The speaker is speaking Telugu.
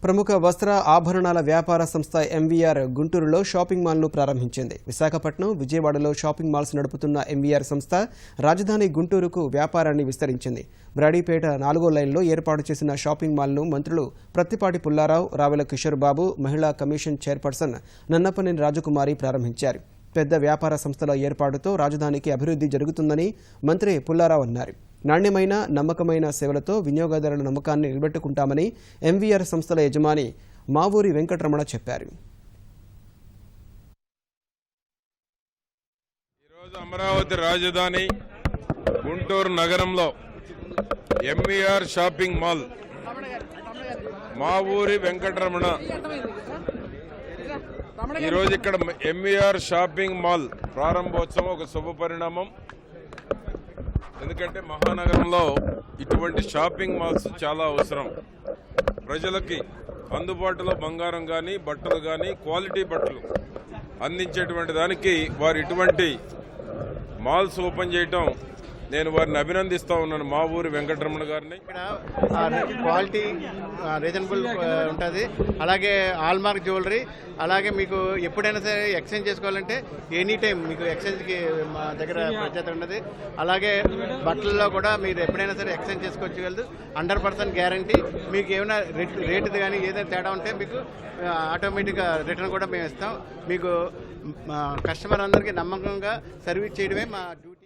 ప్రముఖ వస్త్ర ఆభరణాల వ్యాపార సంస్థ ఎంవీఆర్ గుంటూరులో షాపింగ్ మాల్ను ప్రారంభించింది. విశాఖపట్నం, విజయవాడలో షాపింగ్ మాల్స్ నడుపుతున్న ఎంవీఆర్ సంస్థ రాజధాని గుంటూరుకు వ్యాపారాన్ని విస్తరించింది. బ్రాడీపేట 4వ లైన్లో ఏర్పాటు చేసిన షాపింగ్ మాల్ను మంత్రులు ప్రత్తిపాటి పుల్లారావు, రావెల కిషోర్ బాబు, మహిళా కమిషన్ చైర్పర్సన్ నన్నపనేని రాజకుమారి ప్రారంభించారు. పెద్ద వ్యాపార సంస్థల ఏర్పాటుతో రాజధానికి అభివృద్ధి జరుగుతుందని మంత్రి పుల్లారావు అన్నారు. నాణ్యమైన, నమ్మకమైన సేవలతో వినియోగదారుల నమ్మకాన్ని నిలబెట్టుకుంటామని ఎంవీఆర్ సంస్థల యజమాని మావూరి వెంకటరమణ చెప్పారు. ఈరోజు అమరావతి రాజధాని గుంటూరు నగరంలో ఎంవీఆర్ షాపింగ్ మాల్ మావూరి వెంకటరమణ ఈరోజు ఇక్కడ ఎంవీఆర్ షాపింగ్ మాల్ ప్రారంభోత్సవం ఒక శుభ పరిణామం. ఎందుకంటే మహానగరంలో ఇటువంటి షాపింగ్ మాల్స్ చాలా అవసరం. ప్రజలకి అందుబాటులో బంగారం కానీ, బట్టలు కానీ, క్వాలిటీ బట్టలు అందించేటువంటి దానికి వారు ఇటువంటి మాల్స్ ఓపెన్ చేయటం నేను వారిని అభినందిస్తా ఉన్నాను, మా ఊరి వెంకటరమణ గారిని. ఇక్కడ క్వాలిటీ రీజనబుల్ ఉంటుంది, అలాగే హాల్మార్క్ జ్యువెలరీ, అలాగే మీకు ఎప్పుడైనా సరే ఎక్స్చేంజ్ చేసుకోవాలంటే ఎనీ టైం మీకు ఎక్స్చేంజ్కి మా దగ్గర ప్రత్యేకత ఉన్నది. అలాగే బట్టల్లో కూడా మీరు ఎప్పుడైనా సరే ఎక్స్చేంజ్ చేసుకోవచ్చు. 100% గ్యారంటీ. మీకు ఏమైనా రేటు కానీ ఏదైనా తేడా ఉంటే మీకు ఆటోమేటిక్గా రిటర్న్ కూడా మేము ఇస్తాం. మీకు కస్టమర్ అందరికీ నమ్మకంగా సర్వీస్ చేయడమే మా డ్యూటీ.